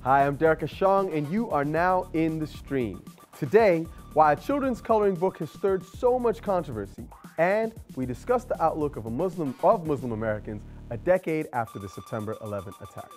Hi, I'm Derek Ashong, and you are now in the stream. Today, why a children's coloring book has stirred so much controversy, and we discuss the outlook of Muslim Americans a decade after the September 11 attacks.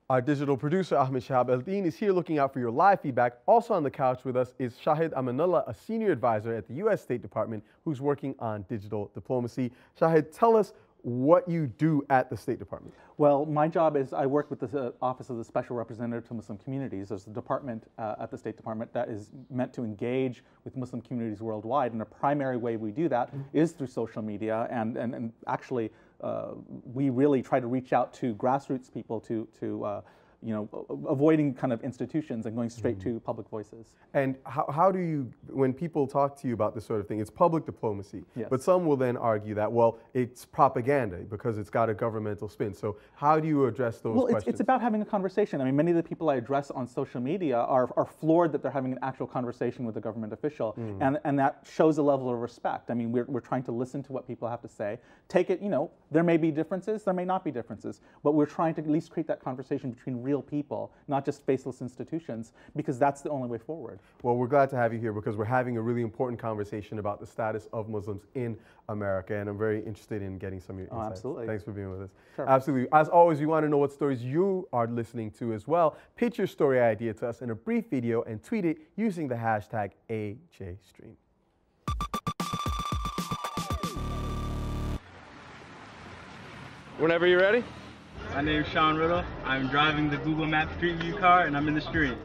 Our digital producer, Ahmed Shahab Eldin, is here looking out for your live feedback. Also on the couch with us is Shahid Amanullah, a senior advisor at the U.S. State Department who's working on digital diplomacy. Shahid, tell us what you do at the State Department. Well, my job is I work with the Office of the Special Representative to Muslim Communities. There's a department at the State Department that is meant to engage with Muslim communities worldwide, and a primary way we do that is through social media, and actually we really try to reach out to grassroots people to avoiding kind of institutions and going straight to public voices. And how do you, when people talk to you about this sort of thing, it's public diplomacy, yes. But some will then argue that, well, it's propaganda because it's got a governmental spin. So how do you address those questions? It's about having a conversation. I mean, many of the people I address on social media are floored that they're having an actual conversation with a government official, and that shows a level of respect. I mean, we're trying to listen to what people have to say. Take it, there may be differences, there may not be differences, but we're trying to at least create that conversation between real people, not just faceless institutions, because that's the only way forward. Well, we're glad to have you here because we're having a really important conversation about the status of Muslims in America, and I'm very interested in getting some of your insights. Absolutely. Thanks for being with us. Sure. Absolutely. As always, we want to know what stories you are listening to as well. Pitch your story idea to us in a brief video and tweet it using the hashtag AJStream. Whenever you're ready. My name is Sean Riddle. I'm driving the Google Maps Street View car, and I'm in the stream.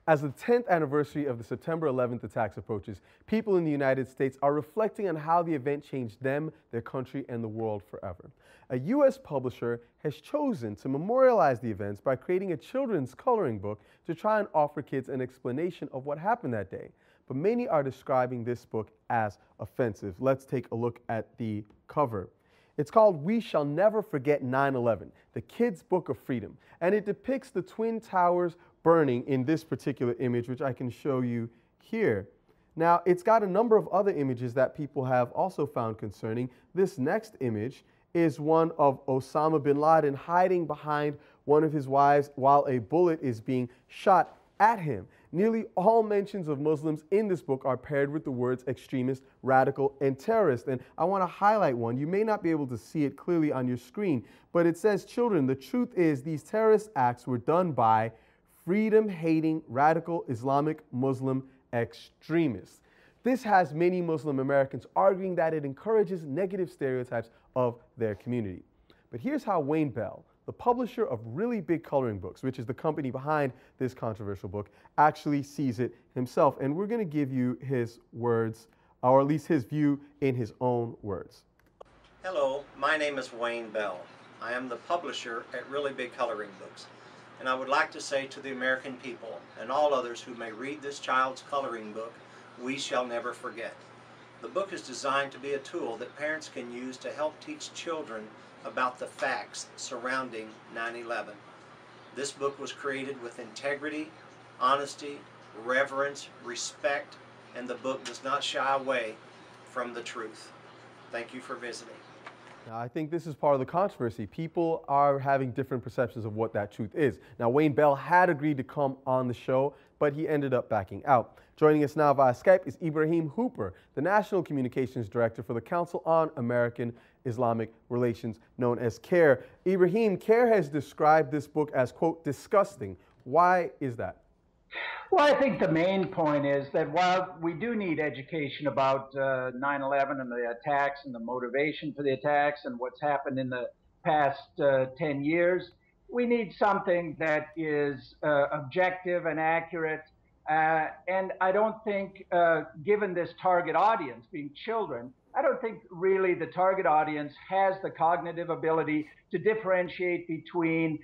As the 10th anniversary of the September 11th attacks approaches, people in the United States are reflecting on how the event changed them, their country, and the world forever. A U.S. publisher has chosen to memorialize the events by creating a children's coloring book to try and offer kids an explanation of what happened that day. But many are describing this book as offensive. Let's take a look at the cover. It's called We Shall Never Forget 9/11, the Kids' Book of Freedom, and it depicts the Twin Towers burning in this particular image, which I can show you here. Now, it's got a number of other images that people have also found concerning. This next image is one of Osama bin Laden hiding behind one of his wives while a bullet is being shot at him. Nearly all mentions of Muslims in this book are paired with the words extremist, radical, and terrorist. And I want to highlight one. You may not be able to see it clearly on your screen, but it says, children, the truth is these terrorist acts were done by freedom-hating, radical Islamic Muslim extremists. This has many Muslim Americans arguing that it encourages negative stereotypes of their community. But here's how Wayne Bell, the publisher of Really Big Coloring Books, which is the company behind this controversial book, actually sees it himself. And we're going to give you his words, or at least his view in his own words. Hello, my name is Wayne Bell. I am the publisher at Really Big Coloring Books. And I would like to say to the American people and all others who may read this child's coloring book, We Shall Never Forget. The book is designed to be a tool that parents can use to help teach children about the facts surrounding 9/11. This book was created with integrity, honesty, reverence, respect, and the book does not shy away from the truth. Thank you for visiting. Now, I think this is part of the controversy. People are having different perceptions of what that truth is. Now, Wayne Bell had agreed to come on the show, but he ended up backing out. Joining us now via Skype is Ibrahim Hooper, the National Communications Director for the Council on American Islamic Relations, known as CARE. Ibrahim, CARE has described this book as, quote, disgusting. Why is that? Well, I think the main point is that while we do need education about 9/11 and the attacks and the motivation for the attacks and what's happened in the past 10 years, we need something that is objective and accurate. And I don't think, given this target audience being children, I don't think really the target audience has the cognitive ability to differentiate between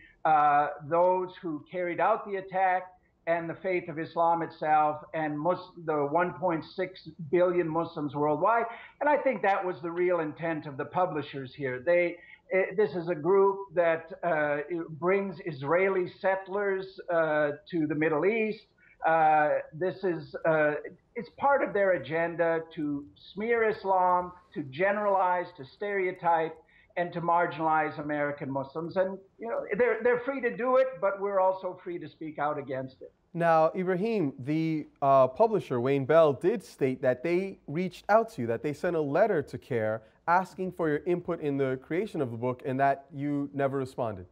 those who carried out the attack and the faith of Islam itself and the 1.6 billion Muslims worldwide. And I think that was the real intent of the publishers here. This is a group that brings Israeli settlers to the Middle East This is it's part of their agenda to smear Islam, to generalize, to stereotype, and to marginalize American Muslims. And you know, they're free to do it, but we're also free to speak out against it. Now, Ibrahim, the publisher, Wayne Bell, did state that they reached out to you, that they sent a letter to CARE asking for your input in the creation of the book, and that you never responded.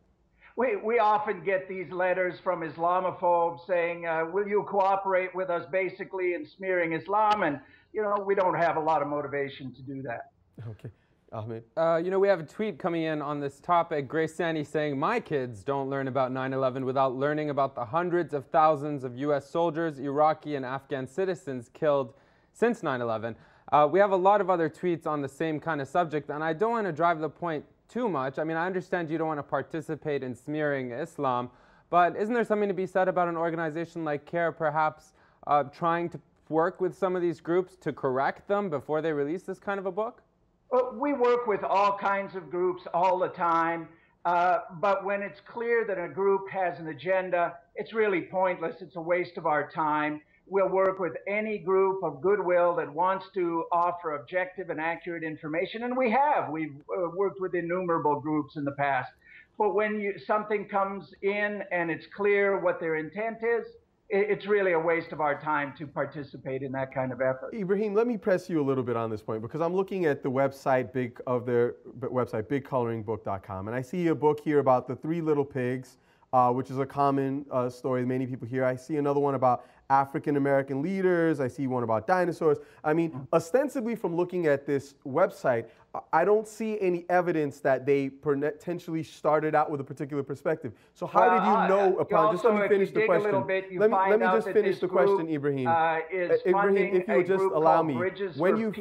We often get these letters from Islamophobes saying, will you cooperate with us basically in smearing Islam? And, you know, we don't have a lot of motivation to do that. Okay. Ahmed? You know, we have a tweet coming in on this topic. Grace Sandy saying, my kids don't learn about 9/11 without learning about the hundreds of thousands of U.S. soldiers, Iraqi and Afghan citizens killed since 9/11. We have a lot of other tweets on the same kind of subject, and I don't want to drive the point too much. I mean, I understand you don't want to participate in smearing Islam, but isn't there something to be said about an organization like CARE perhaps trying to work with some of these groups to correct them before they release this kind of a book? Well, we work with all kinds of groups all the time, but when it's clear that a group has an agenda, it's really pointless. It's a waste of our time. We'll work with any group of goodwill that wants to offer objective and accurate information, and we have. We've worked with innumerable groups in the past. But when something comes in and it's clear what their intent is, it's really a waste of our time to participate in that kind of effort. Ibrahim, let me press you a little bit on this point, because I'm looking at the website, bigcoloringbook.com, and I see a book here about the three little pigs, which is a common story many people hear. I see another one about African-American leaders. I see one about dinosaurs. I mean, ostensibly from looking at this website, I don't see any evidence that they potentially started out with a particular perspective. So how did you know upon, just let me finish the question. Let me just finish the question, Ibrahim. Ibrahim, if you would just allow me. When you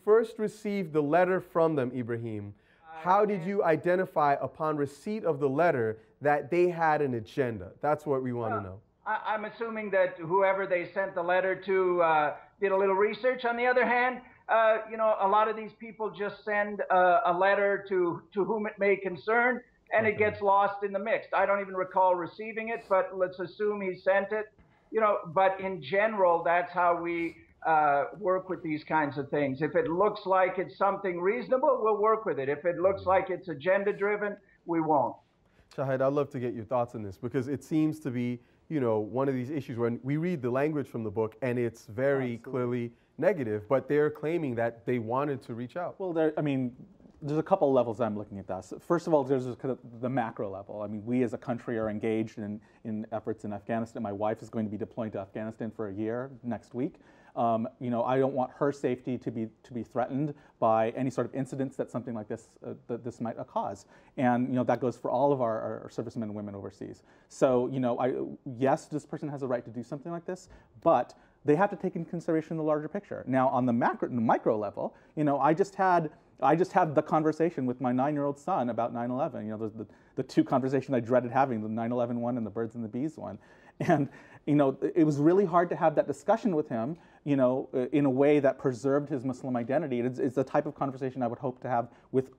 first received the letter from them, Ibrahim, how did you identify upon receipt of the letter that they had an agenda? That's what we want to know. I'm assuming that whoever they sent the letter to did a little research. On the other hand, you know, a lot of these people just send a letter to whom it may concern, and it gets lost in the mix. I don't even recall receiving it, but let's assume he sent it. You know, but in general, that's how we work with these kinds of things. If it looks like it's something reasonable, we'll work with it. If it looks like it's agenda-driven, we won't. Shahid, I'd love to get your thoughts on this, because it seems to be, you know, one of these issues when we read the language from the book and it's very clearly negative, but they're claiming that they wanted to reach out. Well, I mean, there's a couple of levels I'm looking at this. First of all, there's the macro level. I mean, we as a country are engaged in efforts in Afghanistan. My wife is going to be deploying to Afghanistan for a year next week. You know, I don't want her safety to be threatened by any sort of incidents that something like this that this might cause. And you know, that goes for all of our servicemen and women overseas. So you know, yes, this person has a right to do something like this, but they have to take into consideration the larger picture. Now, on the micro level, you know, I just had the conversation with my 9-year-old son about 9/11. You know, the two conversations I dreaded having, the 9/11 one and the birds and the bees one. And you know, it was really hard to have that discussion with him, you know, in a way that preserved his Muslim identity. It's the type of conversation I would hope to have with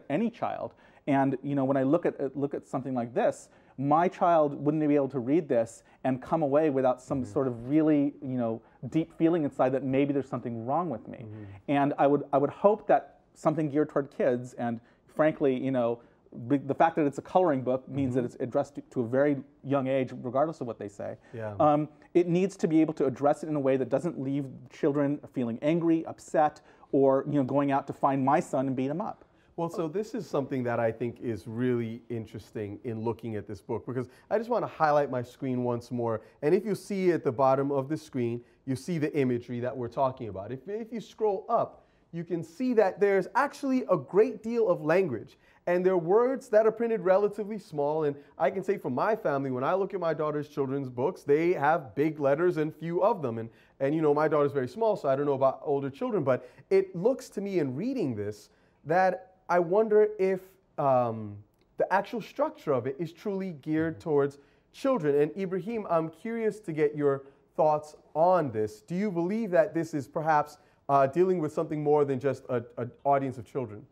any child. And you know, when I look at something like this, my child wouldn't be able to read this and come away without some sort of really, you know, deep feeling inside that maybe there's something wrong with me. And I would hope that something geared toward kids, and frankly, you know, the fact that it's a coloring book means that it's addressed to a very young age, regardless of what they say. Yeah. It needs to be able to address it in a way that doesn't leave children feeling angry, upset, or you know, going out to find my son and beat him up. Well, so this is something that I think is really interesting in looking at this book, because I just want to highlight my screen once more. And if you see at the bottom of the screen, you see the imagery that we're talking about. If you scroll up, you can see that there's actually a great deal of language. And there are words that are printed relatively small. And I can say from my family, when I look at my daughter's children's books, they have big letters and few of them. And you know, my daughter's very small, so I don't know about older children. But it looks to me in reading this that I wonder if the actual structure of it is truly geared towards children. And Ibrahim, I'm curious to get your thoughts on this. Do you believe that this is perhaps dealing with something more than just an audience of children?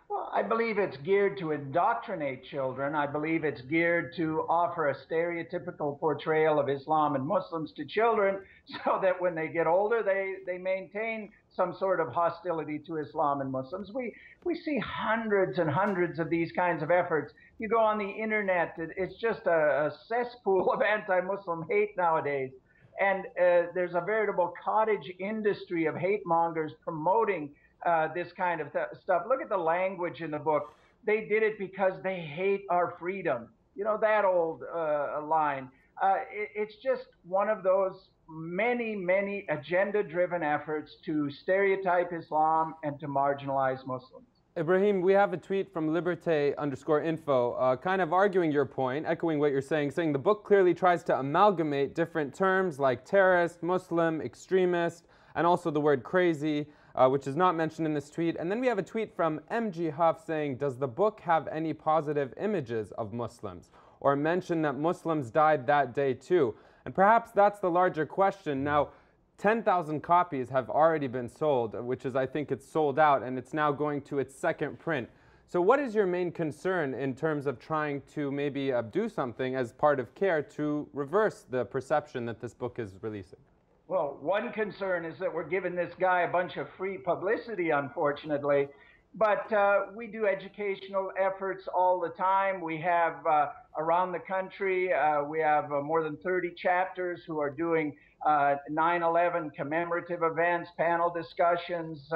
Well, I believe it's geared to indoctrinate children. I believe it's geared to offer a stereotypical portrayal of Islam and Muslims to children so that when they get older, they maintain some sort of hostility to Islam and Muslims. We see hundreds and hundreds of these kinds of efforts. You go on the internet, it's just a cesspool of anti-Muslim hate nowadays. And there's a veritable cottage industry of hate mongers promoting this kind of stuff. Look at the language in the book. They did it because they hate our freedom. You know, that old line. It's just one of those many agenda-driven efforts to stereotype Islam and to marginalize Muslims. Ibrahim, we have a tweet from Liberté_info kind of arguing your point, echoing what you're saying the book clearly tries to amalgamate different terms like terrorist, Muslim, extremist, and also the word crazy, which is not mentioned in this tweet. And then we have a tweet from MG Huff saying, does the book have any positive images of Muslims or mention that Muslims died that day too? And perhaps that's the larger question. Now, 10,000 copies have already been sold, which is, I think it's sold out, and it's now going to its second print. So what is your main concern in terms of trying to maybe do something as part of CARE to reverse the perception that this book is releasing? Well, one concern is that we're giving this guy a bunch of free publicity, unfortunately. But we do educational efforts all the time. We have around the country, we have more than 30 chapters who are doing 9/11 commemorative events, panel discussions,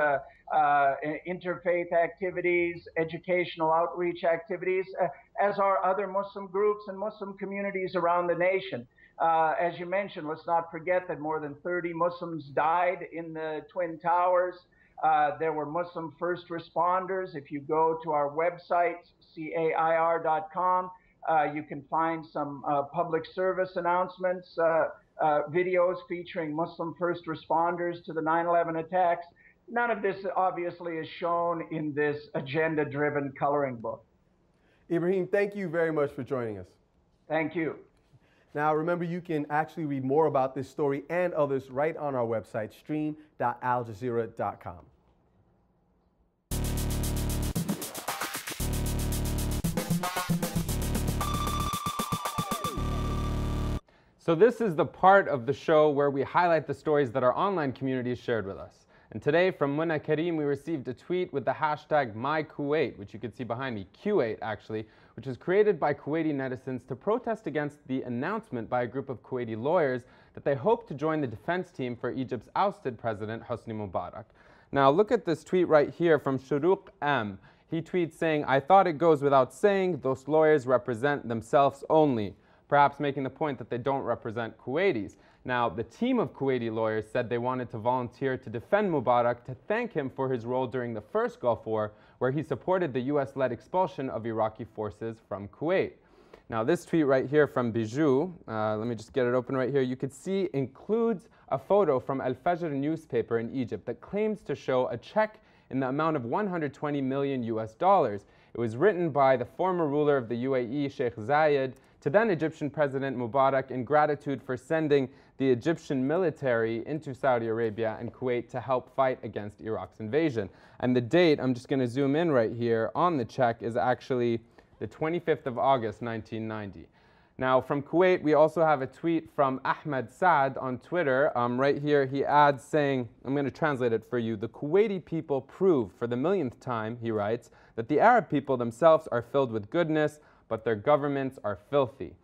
interfaith activities, educational outreach activities, as are other Muslim groups and Muslim communities around the nation. As you mentioned, let's not forget that more than 30 Muslims died in the Twin Towers. There were Muslim first responders. If you go to our website, cair.com, you can find some public service announcements, videos featuring Muslim first responders to the 9/11 attacks. None of this obviously is shown in this agenda-driven coloring book. Ibrahim, thank you very much for joining us. Thank you. Now, remember, you can actually read more about this story and others right on our website, stream.aljazeera.com. So this is the part of the show where we highlight the stories that our online community shared with us. And today from Munna Karim, we received a tweet with the hashtag MyKuwait, which you can see behind me, Q8 actually, which was created by Kuwaiti netizens to protest against the announcement by a group of Kuwaiti lawyers that they hope to join the defense team for Egypt's ousted president, Hosni Mubarak. Now look at this tweet right here from Shuruq M. He tweets saying, I thought it goes without saying, those lawyers represent themselves only, perhaps making the point that they don't represent Kuwaitis. Now, the team of Kuwaiti lawyers said they wanted to volunteer to defend Mubarak to thank him for his role during the first Gulf War, where he supported the US-led expulsion of Iraqi forces from Kuwait. Now, this tweet right here from Bijou, let me just get it open right here, you could see includes a photo from Al Fajr newspaper in Egypt that claims to show a check in the amount of 120 million US dollars. It was written by the former ruler of the UAE, Sheikh Zayed, to then Egyptian President Mubarak in gratitude for sending the Egyptian military into Saudi Arabia and Kuwait to help fight against Iraq's invasion. And the date, I'm just going to zoom in right here on the check, is actually the 25th of August, 1990. Now from Kuwait, we also have a tweet from Ahmed Saad on Twitter. Right here, he adds saying, I'm going to translate it for you, the Kuwaiti people prove for the millionth time, he writes, that the Arab people themselves are filled with goodness, but their governments are filthy.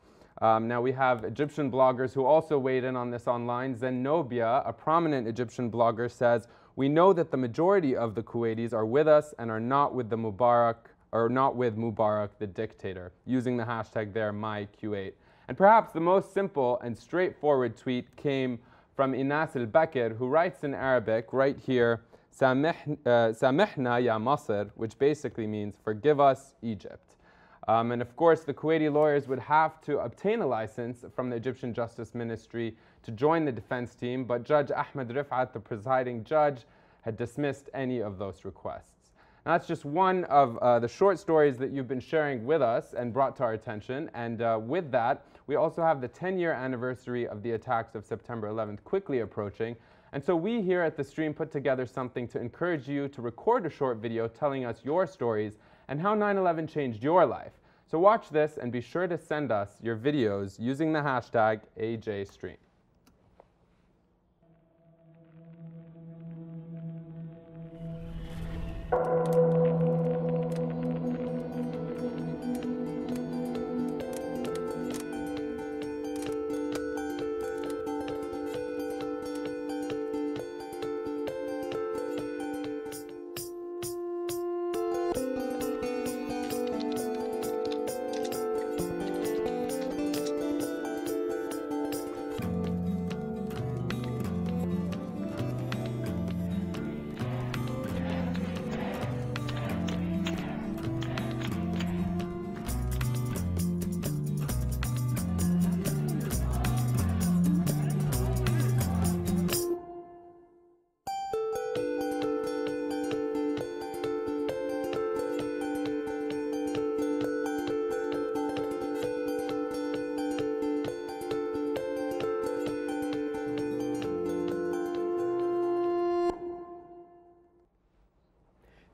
Now we have Egyptian bloggers who also weighed in on this online. Zenobia, a prominent Egyptian blogger, says, we know that the majority of the Kuwaitis are with us and are not with the Mubarak, or not with Mubarak, the dictator, using the hashtag there, MyQ8. And perhaps the most simple and straightforward tweet came from Inas al-Bakr, who writes in Arabic right here, Samihna ya Masr, which basically means, forgive us, Egypt. And of course, the Kuwaiti lawyers would have to obtain a license from the Egyptian Justice Ministry to join the defense team, but Judge Ahmed Rifat, the presiding judge, had dismissed any of those requests. Now, that's just one of the short stories that you've been sharing with us and brought to our attention. And with that, we also have the 10-year anniversary of the attacks of September 11th quickly approaching. And so we here at The Stream put together something to encourage you to record a short video telling us your stories and how 9/11 changed your life. So watch this and be sure to send us your videos using the hashtag AJStream.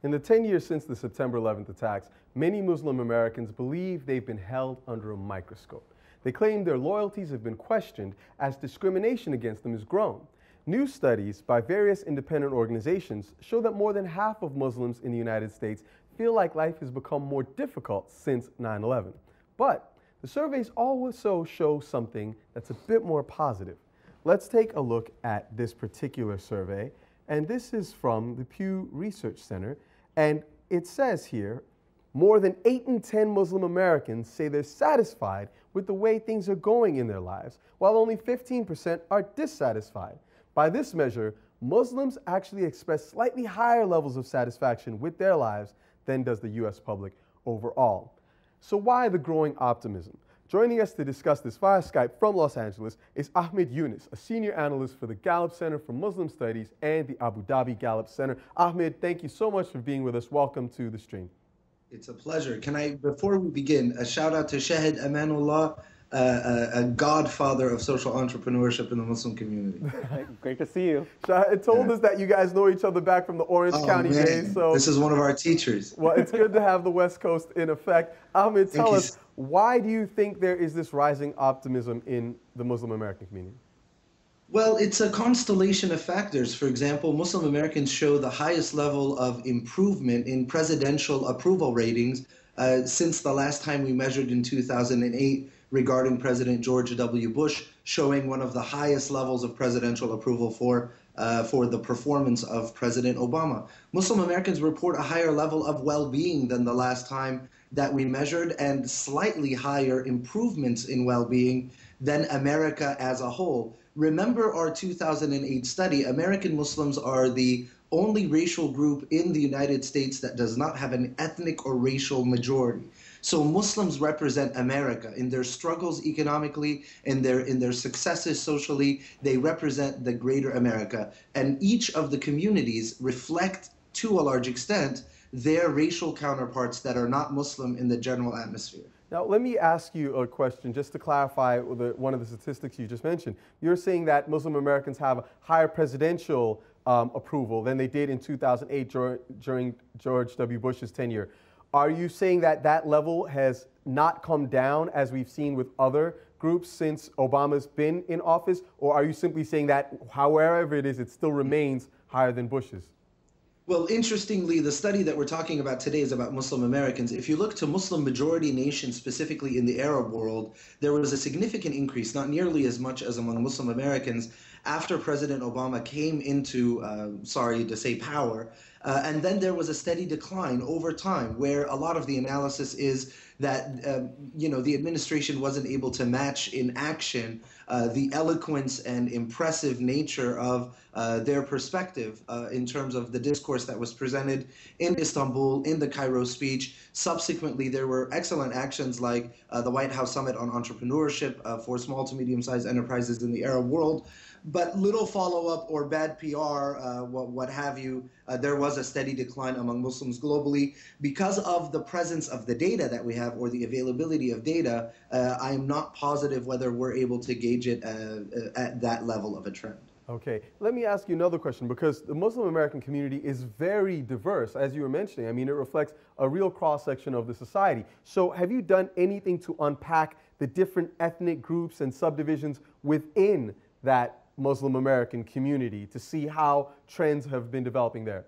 In the 10 years since the September 11th attacks, many Muslim Americans believe they've been held under a microscope. They claim their loyalties have been questioned as discrimination against them has grown. New studies by various independent organizations show that more than half of Muslims in the United States feel like life has become more difficult since 9/11. But the surveys also show something that's a bit more positive. Let's take a look at this particular survey, and this is from the Pew Research Center. And it says here, more than 8 in 10 Muslim Americans say they're satisfied with the way things are going in their lives, while only 15% are dissatisfied. By this measure, Muslims actually express slightly higher levels of satisfaction with their lives than does the US public overall. So why the growing optimism? Joining us to discuss this via Skype from Los Angeles is Ahmed Yunus, a senior analyst for the Gallup Center for Muslim Studies and the Abu Dhabi Gallup Center. Ahmed, thank you so much for being with us. Welcome to the stream. It's a pleasure. Can I, before we begin, a shout out to Shahid Amanullah, a godfather of social entrepreneurship in the Muslim community. Great to see you. Shahid told us that you guys know each other back from the Orange County days. So this is one of our teachers. Well, it's good to have the West Coast in effect. Ahmed, tell us, why do you think there is this rising optimism in the Muslim American community? Well, it's a constellation of factors. For example, Muslim Americans show the highest level of improvement in presidential approval ratings since the last time we measured in 2008 regarding President George W. Bush, showing one of the highest levels of presidential approval for the performance of President Obama. Muslim Americans report a higher level of well-being than the last time that we measured, and slightly higher improvements in well-being than America as a whole. Remember our 2008 study, American Muslims are the only racial group in the United States that does not have an ethnic or racial majority. So Muslims represent America in their struggles economically, in their successes socially. They represent the greater America. And each of the communities reflect, to a large extent, their racial counterparts that are not Muslim in the general atmosphere. Now, let me ask you a question just to clarify one of the statistics you just mentioned. You're saying that Muslim Americans have a higher presidential approval than they did in 2008 during George W. Bush's tenure. Are you saying that that level has not come down as we've seen with other groups since Obama's been in office? Or are you simply saying that however it is, it still remains higher than Bush's? Well, interestingly, the study that we're talking about today is about Muslim Americans. If you look to Muslim majority nations, specifically in the Arab world, there was a significant increase, not nearly as much as among Muslim Americans, after President Obama came into, sorry to say, power. And then there was a steady decline over time, where a lot of the analysis is that, the administration wasn't able to match in action the eloquence and impressive nature of their perspective in terms of the discourse that was presented in Istanbul, in the Cairo speech. Subsequently, there were excellent actions like the White House Summit on Entrepreneurship for small to medium-sized enterprises in the Arab world. But little follow-up or bad PR, what have you, there was a steady decline among Muslims globally. Because of the presence of the data that we have, or the availability of data, I am not positive whether we're able to gauge it at that level of a trend. Okay, let me ask you another question, because the Muslim American community is very diverse, as you were mentioning. I mean, it reflects a real cross-section of the society. So have you done anything to unpack the different ethnic groups and subdivisions within that Muslim American community to see how trends have been developing there?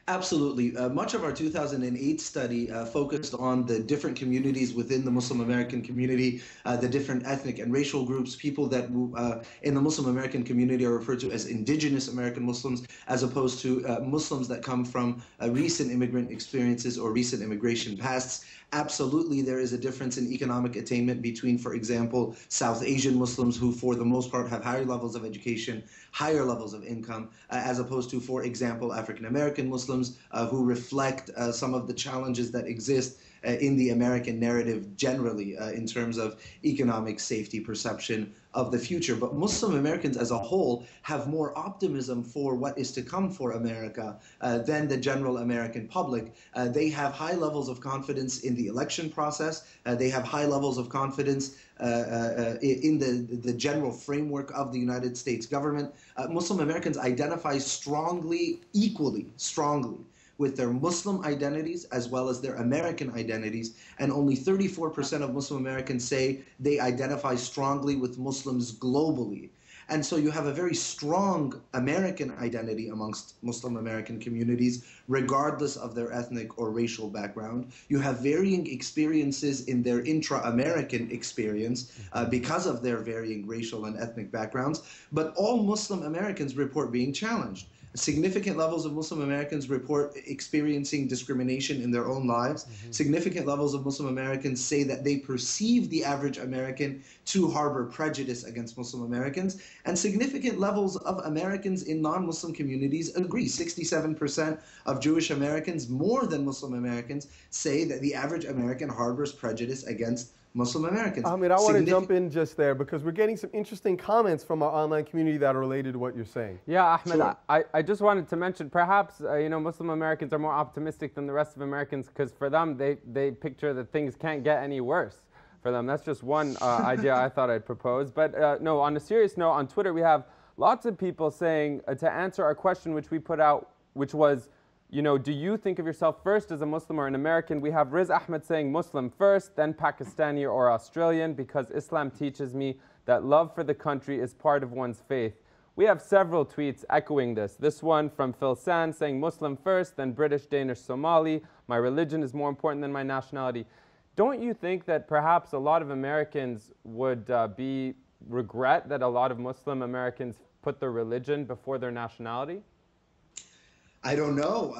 Absolutely. Much of our 2008 study focused on the different communities within the Muslim American community, the different ethnic and racial groups, people that in the Muslim American community are referred to as indigenous American Muslims, as opposed to Muslims that come from recent immigrant experiences or recent immigration pasts. Absolutely, there is a difference in economic attainment between, for example, South Asian Muslims, who for the most part have higher levels of education, higher levels of income, as opposed to, for example, African American Muslims, who reflect some of the challenges that exist in the American narrative generally in terms of economic safety perception of the future. But Muslim Americans as a whole have more optimism for what is to come for America than the general American public. They have high levels of confidence in the election process. They have high levels of confidence in the general framework of the United States government. Muslim Americans identify strongly, equally strongly, with their Muslim identities as well as their American identities, and only 34% of Muslim Americans say they identify strongly with Muslims globally. And so you have a very strong American identity amongst Muslim American communities, regardless of their ethnic or racial background. You have varying experiences in their intra-American experience because of their varying racial and ethnic backgrounds, but all Muslim Americans report being challenged. Significant levels of Muslim Americans report experiencing discrimination in their own lives. Significant levels of Muslim Americans say that they perceive the average American to harbor prejudice against Muslim Americans. And significant levels of Americans in non-Muslim communities agree. 67% of Jewish Americans, more than Muslim Americans, say that the average American harbors prejudice against Muslim Americans. Ahmed, I want to jump in just there because we're getting some interesting comments from our online community that are related to what you're saying. Yeah, Ahmed, Sure. I just wanted to mention perhaps, Muslim Americans are more optimistic than the rest of Americans because for them, they picture that things can't get any worse for them. That's just one idea I thought I'd propose. But no, on a serious note, on Twitter, we have lots of people saying, to answer our question which we put out, which was, do you think of yourself first as a Muslim or an American? We have Riz Ahmed saying Muslim first, then Pakistani or Australian, because Islam teaches me that love for the country is part of one's faith. We have several tweets echoing this. This one from Phil Sand saying Muslim first, then British, Danish, Somali. My religion is more important than my nationality. Don't you think that perhaps a lot of Americans would regret that a lot of Muslim Americans put their religion before their nationality? I don't know.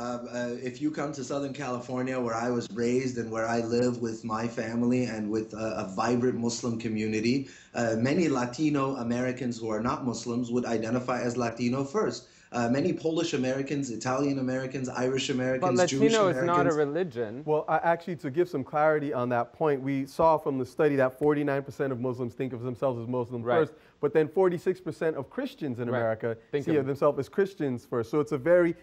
If you come to Southern California, where I was raised and where I live with my family and with a vibrant Muslim community, many Latino Americans who are not Muslims would identify as Latino first. Many Polish Americans, Italian Americans, Irish Americans, but Jewish Latino Americans. is not a religion. Well, actually, to give some clarity on that point, we saw from the study that 49% of Muslims think of themselves as Muslim first, but then 46% of Christians in America see of themselves as Christians first. So it's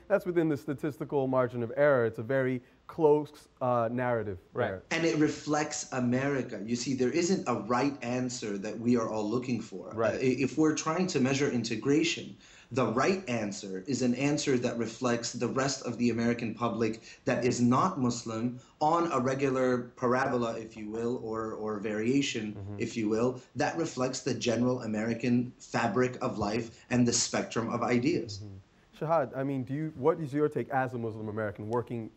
that's within the statistical margin of error. It's a very close narrative. Right. And it reflects America. You see, there isn't a right answer that we are all looking for. Right. If we're trying to measure integration, the right answer is an answer that reflects the rest of the American public that is not Muslim on a regular parabola, if you will, or variation, if you will, that reflects the general American fabric of life and the spectrum of ideas. Shahad, I mean, what is your take as a Muslim American working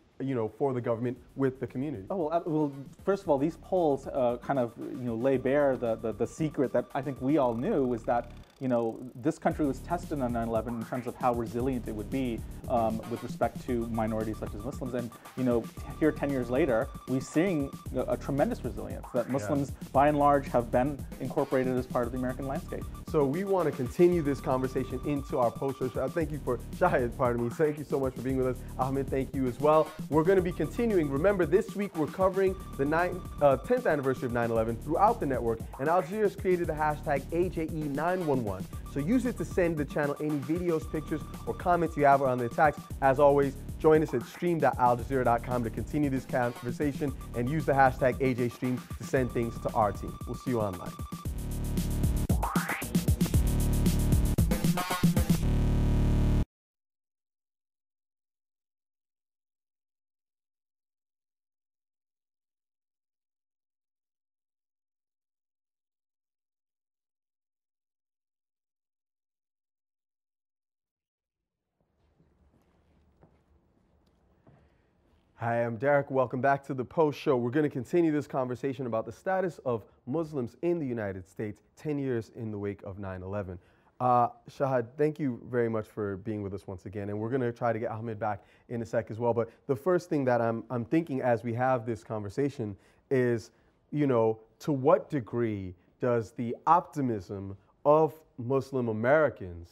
for the government with the community? Oh, well, first of all, these polls kind of, lay bare the secret that I think we all knew was that, this country was tested on 9/11 in terms of how resilient it would be with respect to minorities such as Muslims. And, here 10 years later, we're seeing a tremendous resilience that Muslims, by and large, have been incorporated as part of the American landscape. So we want to continue this conversation into our post-show. Thank you for, Shahid, pardon me. Thank you so much for being with us. Ahmed, thank you as well. We're going to be continuing. Remember, this week we're covering the 10th anniversary of 9/11 throughout the network, and Al Jazeera has created the hashtag AJE911. So use it to send the channel any videos, pictures, or comments you have on the attacks. As always, join us at stream.aljazeera.com to continue this conversation and use the hashtag AJStream to send things to our team. We'll see you online. Hi, I'm Derek. Welcome back to the Post Show. We're going to continue this conversation about the status of Muslims in the United States 10 years in the wake of 9/11. Shahad, thank you very much for being with us once again, and we're going to try to get Ahmed back in a sec as well. But the first thing that I'm thinking as we have this conversation is, you know, to what degree does the optimism of Muslim Americans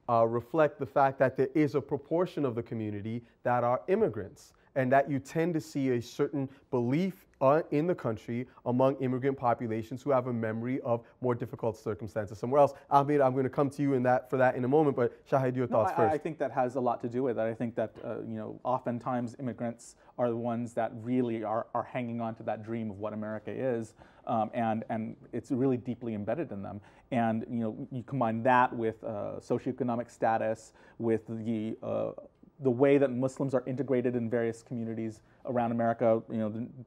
reflect the fact that there is a proportion of the community that are immigrants, and that you tend to see a certain belief in the country among immigrant populations who have a memory of more difficult circumstances somewhere else? Ahmed, I'm going to come to you for that in a moment, but Shahid, your thoughts first. I think that has a lot to do with it. I think that oftentimes immigrants are the ones that really are hanging on to that dream of what America is, and it's really deeply embedded in them. And you combine that with socioeconomic status, with the way that Muslims are integrated in various communities around America,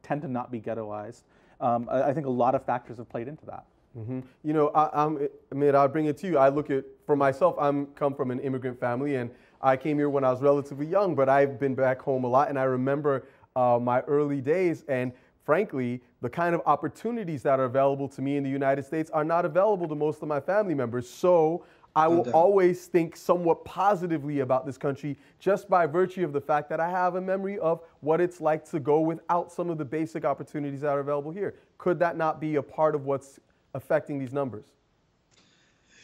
tend to not be ghettoized. I think a lot of factors have played into that. Mm-hmm. I'll bring it to you. I look at, for myself, come from an immigrant family, and I came here when I was relatively young, but I've been back home a lot, and I remember my early days, and frankly, the kind of opportunities that are available to me in the United States are not available to most of my family members. So I will always think somewhat positively about this country just by virtue of the fact that I have a memory of what it's like to go without some of the basic opportunities that are available here. Could that not be a part of what's affecting these numbers?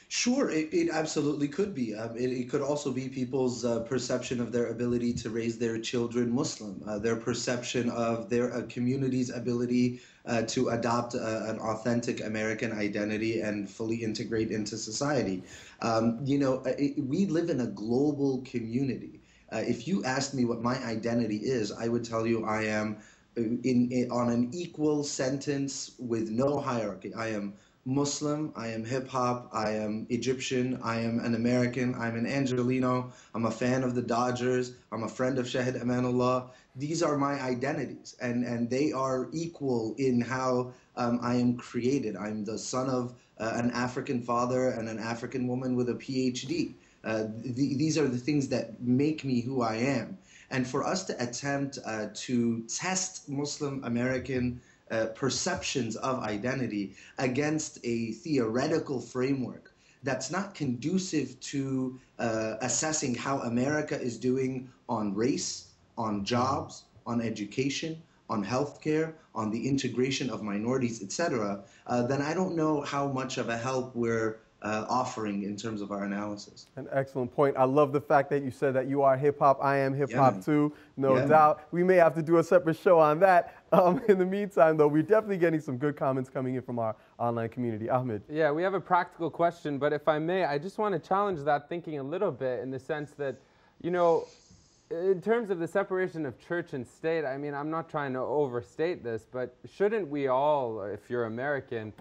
Sure, it absolutely could be. It could also be people's perception of their ability to raise their children Muslim, their perception of their community's ability to adopt an authentic American identity and fully integrate into society. We live in a global community. If you asked me what my identity is, I would tell you I am on an equal sentence with no hierarchy. I am Muslim, I am hip hop, I am Egyptian, I am an American, I'm an Angelino, I'm a fan of the Dodgers, I'm a friend of Shahid Amanullah. These are my identities, and they are equal in how I am created. I'm the son of an African father and an African woman with a PhD. These are the things that make me who I am. And for us to attempt to test Muslim American perceptions of identity against a theoretical framework that's not conducive to assessing how America is doing on race, on jobs, on education, on healthcare, on the integration of minorities, etc., then I don't know how much of a help we're offering in terms of our analysis. An excellent point. I love the fact that you said that you are hip-hop. I am hip-hop too, no doubt. We may have to do a separate show on that. In the meantime, though, we're definitely getting some good comments coming in from our online community. Ahmed. Yeah, we have a practical question, but if I may, I just want to challenge that thinking a little bit in the sense that, in terms of the separation of church and state, I mean, I'm not trying to overstate this, but shouldn't we all, if you're American,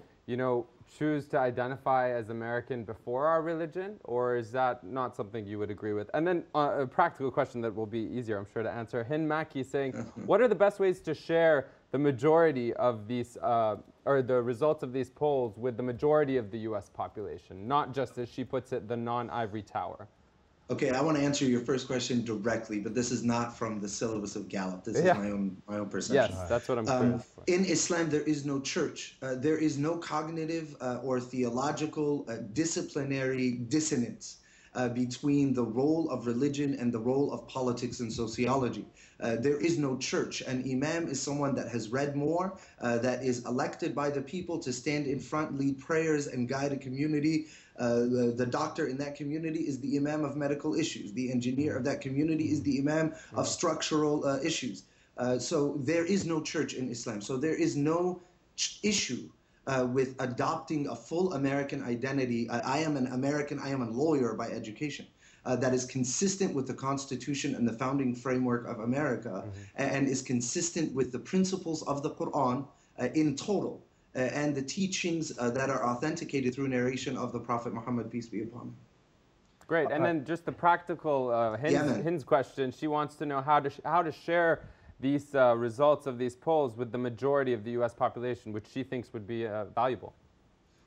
choose to identify as American before our religion, or is that not something you would agree with? And then a practical question that will be easier, I'm sure, to answer. Hind Mackey saying, what are the best ways to share the majority of these, or the results of these polls with the majority of the U.S. population, not just, as she puts it, the non-ivory tower? Okay, I want to answer your first question directly, but this is not from the syllabus of Gallup. This is my own perception. Yes, that's what I'm curious for. In Islam, there is no church. There is no cognitive or theological disciplinary dissonance between the role of religion and the role of politics and sociology. There is no church. An imam is someone that has read more, that is elected by the people to stand in front, lead prayers, and guide a community. The doctor in that community is the imam of medical issues. The engineer of that community is the imam of structural issues. So there is no church in Islam. So there is no issue with adopting a full American identity. I am an American, I am a lawyer by education. That is consistent with the Constitution and the founding framework of America, and is consistent with the principles of the Quran in total. And the teachings that are authenticated through narration of the Prophet Muhammad, peace be upon him. Great, and then just the practical, Hind's question, she wants to know how to share these results of these polls with the majority of the U.S. population, which she thinks would be valuable.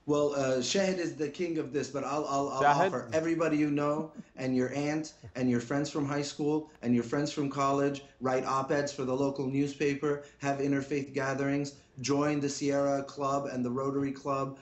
Well, Shahid is the king of this, but I'll Shahid? offer everybody you know, and your aunt, and your friends from high school, and your friends from college, write op-eds for the local newspaper, have interfaith gatherings, join the Sierra Club and the Rotary Club,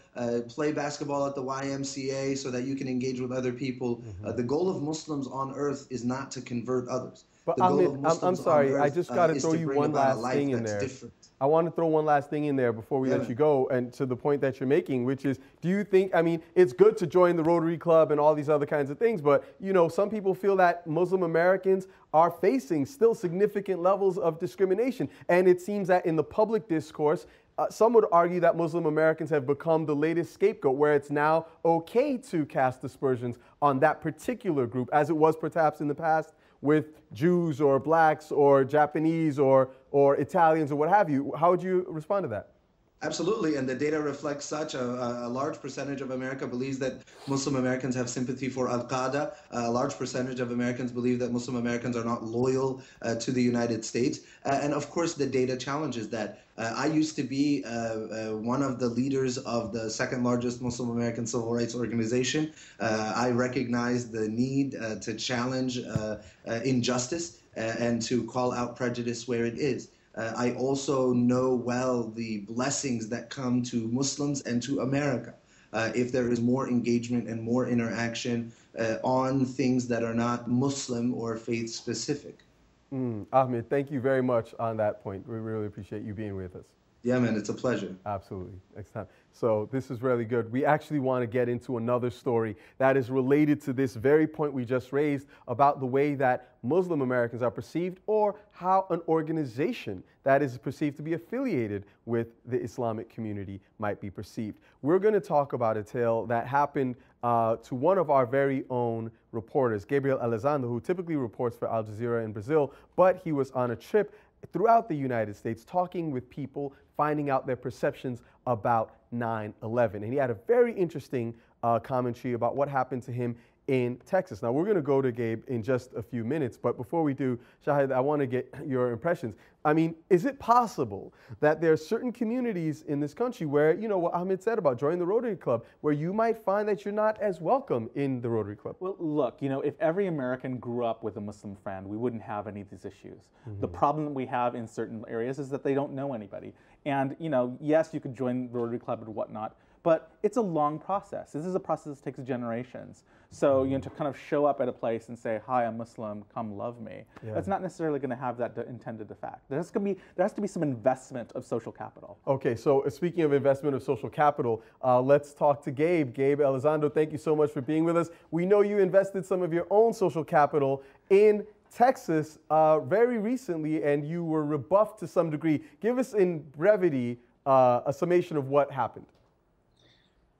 play basketball at the YMCA so that you can engage with other people. The goal of Muslims on earth is not to convert others. But The goal Ahmed, of I'm Muslims sorry, on I earth just got to is throw to you bring one about a last life thing in that's there. different. I want to throw one last thing in there before we let you go, and to the point that you're making, which is, do you think, I mean, it's good to join the Rotary Club and all these other kinds of things, but, you know, some people feel that Muslim Americans are facing still significant levels of discrimination. And it seems that in the public discourse, some would argue that Muslim Americans have become the latest scapegoat, where it's now okay to cast aspersions on that particular group, as it was perhaps in the past with Jews or blacks or Japanese or Italians or what have you. How would you respond to that? Absolutely, and the data reflects such. A large percentage of America believes that Muslim Americans have sympathy for Al-Qaeda. A large percentage of Americans believe that Muslim Americans are not loyal to the United States. And of course, the data challenges that. I used to be one of the leaders of the second largest Muslim American civil rights organization. I recognize the need to challenge injustice and to call out prejudice where it is. I also know well the blessings that come to Muslims and to America if there is more engagement and more interaction on things that are not Muslim or faith specific. Ahmed, thank you very much on that point. We really appreciate you being with us. Yeah, man, it's a pleasure. Absolutely. Next time. So this is really good. We actually want to get into another story that is related to this very point we just raised about the way that Muslim Americans are perceived, or how an organization that is perceived to be affiliated with the Islamic community might be perceived. We're going to talk about a tale that happened to one of our very own reporters, Gabriel Elizondo, who typically reports for Al Jazeera in Brazil, but he was on a trip throughout the United States talking with people, finding out their perceptions about 9/11. And he had a very interesting commentary about what happened to him in Texas. Now, we're going to go to Gabe in just a few minutes, but before we do, Shahid, I want to get your impressions. I mean, is it possible that there are certain communities in this country where, you know, what Ahmed said about joining the Rotary Club, where you might find that you're not as welcome in the Rotary Club? Well, look, you know, if every American grew up with a Muslim friend, we wouldn't have any of these issues. The problem that we have in certain areas is that they don't know anybody. And, you know, yes, you could join the Rotary Club and whatnot, but it's a long process. This is a process that takes generations. So, you know, to kind of show up at a place and say, hi, I'm Muslim, come love me, that's not necessarily going to have that intended effect. There has to be some investment of social capital. Okay, so speaking of investment of social capital, let's talk to Gabe. Gabe Elizondo, thank you so much for being with us. We know you invested some of your own social capital in Texas very recently, and you were rebuffed to some degree. Give us in brevity a summation of what happened.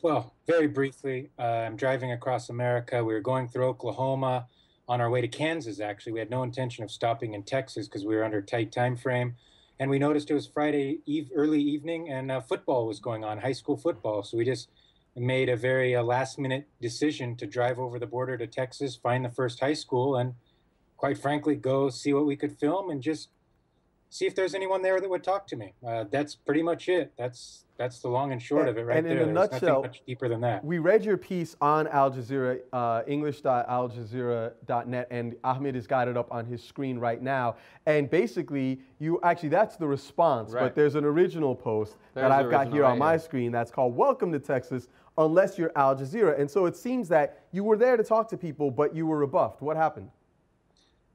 Well, very briefly, I'm driving across America. We were going through Oklahoma on our way to Kansas, actually. We had no intention of stopping in Texas because we were under a tight time frame. And we noticed it was Friday early evening, and football was going on, high school football. So we just made a very last-minute decision to drive over the border to Texas, find the first high school, and quite frankly, go see what we could film and just see if there's anyone there that would talk to me. That's pretty much it. That's the long and short of it right there. And in a nutshell, nothing much deeper than that. We read your piece on Al Jazeera, english.aljazeera.net, and Ahmed has got it up on his screen right now. And basically, that's the response, but there's an original post that I've got here on my screen that's called Welcome to Texas, Unless You're Al Jazeera. And so it seems that you were there to talk to people, but you were rebuffed. What happened?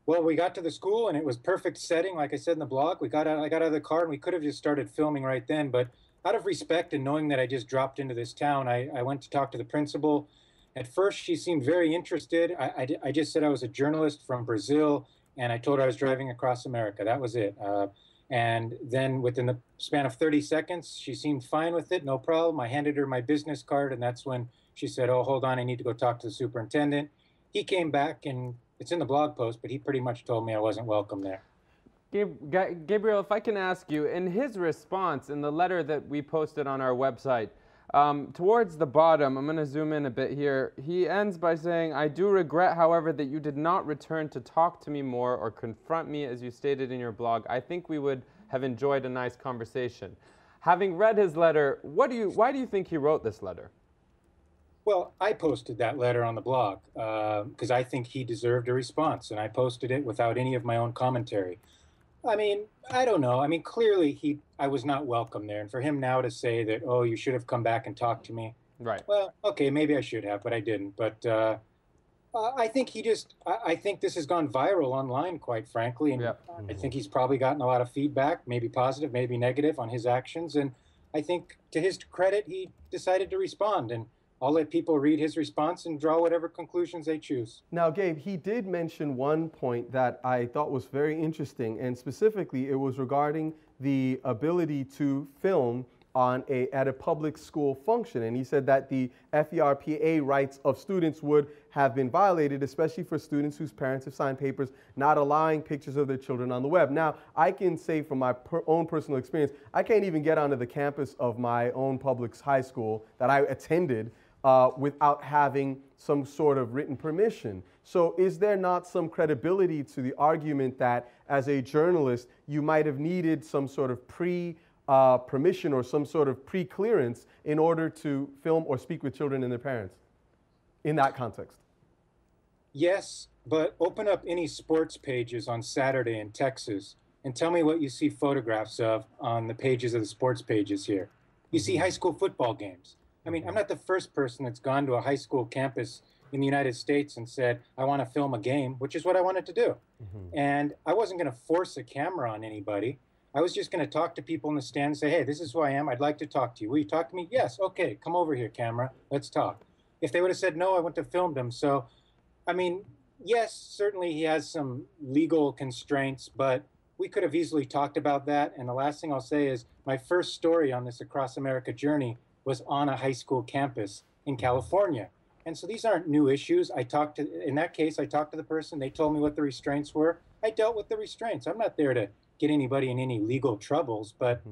Well, we got to the school, and it was perfect setting, like I said in the blog. I got out of the car, and we could have just started filming right then, but out of respect and knowing that I just dropped into this town, I went to talk to the principal. At first, she seemed very interested. I just said I was a journalist from Brazil, and I told her I was driving across America. That was it. And then within the span of 30 seconds, she seemed fine with it, no problem. I handed her my business card, and that's when she said, oh, hold on, I need to go talk to the superintendent. He came back, and it's in the blog post, but he pretty much told me I wasn't welcome there. Gabriel, if I can ask you, in his response in the letter that we posted on our website, towards the bottom, I'm going to zoom in a bit here, he ends by saying, I do regret, however, that you did not return to talk to me more or confront me as you stated in your blog. I think we would have enjoyed a nice conversation. Having read his letter, why do you think he wrote this letter? Well, I posted that letter on the blog because I think he deserved a response, and I posted it without any of my own commentary. I mean, I don't know. I mean, clearly I was not welcome there, and for him now to say that, oh, you should have come back and talked to me. Right. Well, okay, maybe I should have, but I didn't. But I think I think this has gone viral online, quite frankly, and Yep. I think he's probably gotten a lot of feedback, maybe positive, maybe negative, on his actions. And I think, to his credit, he decided to respond, and I'll let people read his response and draw whatever conclusions they choose. Now, Gabe, he did mention one point that I thought was very interesting, and specifically it was regarding the ability to film at a public school function. And he said that the FERPA rights of students would have been violated, especially for students whose parents have signed papers not allowing pictures of their children on the web. Now, I can say from my own personal experience, I can't even get onto the campus of my own public high school that I attended without having some sort of written permission. So is there not some credibility to the argument that as a journalist, you might have needed some sort of permission or some sort of pre-clearance in order to film or speak with children and their parents in that context? Yes, but open up any sports pages on Saturday in Texas and tell me what you see photographs of on the pages of the sports pages here. You see high school football games. I mean, I'm not the first person that's gone to a high school campus in the United States and said, I want to film a game, which is what I wanted to do. And I wasn't going to force a camera on anybody. I was just going to talk to people in the stand and say, hey, this is who I am. I'd like to talk to you. Will you talk to me? Yes. Okay. Come over here, camera. Let's talk. If they would have said no, I wouldn't have filmed them. So, I mean, yes, certainly he has some legal constraints, but we could have easily talked about that. And the last thing I'll say is my first story on this Across America journey was on a high school campus in California. And so these aren't new issues. In that case, I talked to the person. They told me what the restraints were. I dealt with the restraints. I'm not there to get anybody in any legal troubles, but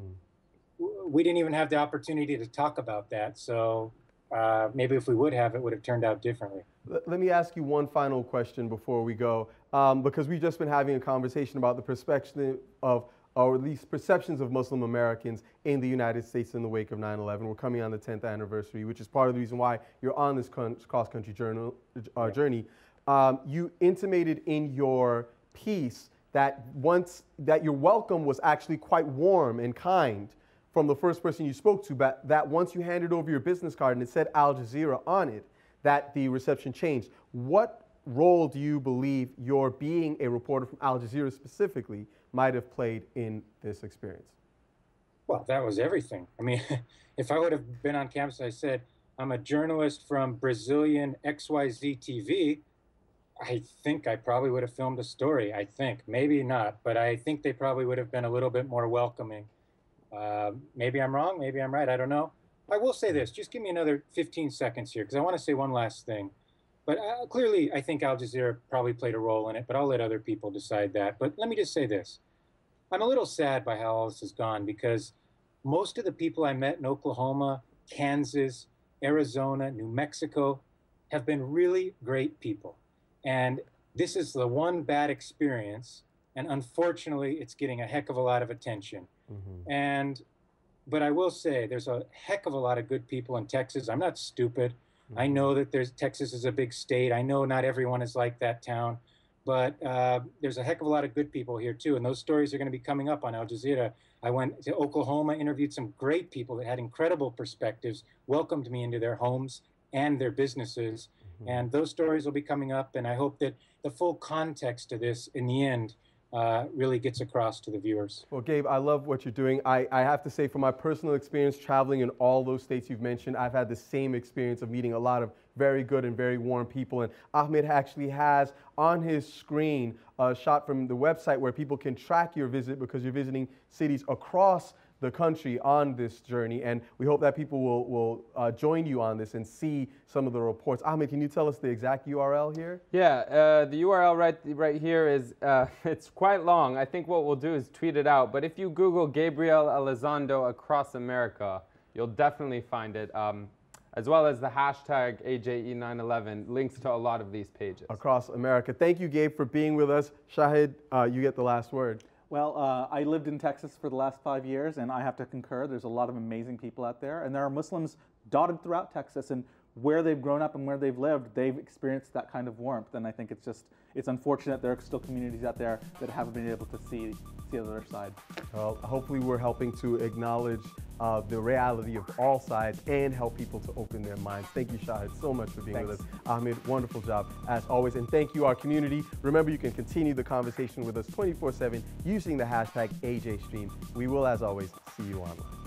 we didn't even have the opportunity to talk about that. So maybe if we would have, it would have turned out differently. Let me ask you one final question before we go, because we've just been having a conversation about the perspective of, or at least perceptions of Muslim Americans in the United States in the wake of 9/11. We're coming on the 10th anniversary, which is part of the reason why you're on this cross-country journey. You intimated in your piece that your welcome was actually quite warm and kind from the first person you spoke to, but that once you handed over your business card and it said Al Jazeera on it, that the reception changed. What role do you believe your being a reporter from Al Jazeera specifically might have played in this experience? Well, that was everything. I mean, if I would have been on campus and I said, I'm a journalist from Brazilian XYZ TV, I think I probably would have filmed a story. I think. Maybe not, but I think they probably would have been a little bit more welcoming. Maybe I'm wrong. Maybe I'm right. I don't know. I will say this. Just give me another 15 seconds here, because I want to say one last thing. But clearly, I think Al Jazeera probably played a role in it, but I'll let other people decide that. But let me just say this. I'm a little sad by how all this has gone, because most of the people I met in Oklahoma, Kansas, Arizona, New Mexico have been really great people. And this is the one bad experience. And unfortunately, it's getting a heck of a lot of attention. But I will say there's a heck of a lot of good people in Texas. I'm not stupid. I know that Texas is a big state. I know not everyone is like that town, but there's a heck of a lot of good people here too. And those stories are going to be coming up on Al Jazeera. I went to Oklahoma, interviewed some great people that had incredible perspectives, welcomed me into their homes and their businesses. And those stories will be coming up. And I hope that the full context of this in the end really gets across to the viewers. Well, Gabe, I love what you're doing. I have to say, from my personal experience traveling in all those states you've mentioned, I've had the same experience of meeting a lot of very good and very warm people. And Ahmed actually has on his screen a shot from the website where people can track your visit, because you're visiting cities across the country on this journey, and we hope that people will join you on this and see some of the reports. Ahmed, can you tell us the exact URL here? Yeah, the URL right here is, it's quite long. I think what we'll do is tweet it out, but if you Google Gabriel Elizondo Across America, you'll definitely find it, as well as the hashtag AJE911, links to a lot of these pages. Across America. Thank you, Gabe, for being with us. Shahid, you get the last word. Well, I lived in Texas for the last 5 years, and I have to concur. There's a lot of amazing people out there, and there are Muslims dotted throughout Texas. And where they've grown up and where they've lived, they've experienced that kind of warmth. And I think it's unfortunate there are still communities out there that haven't been able to see the other side. Well, hopefully we're helping to acknowledge the reality of all sides and help people to open their minds. Thank you, Shahid, so much for being with us. Ahmed, wonderful job as always. And thank you, our community. Remember, you can continue the conversation with us 24/7 using the hashtag AJStream. We will, as always, see you online.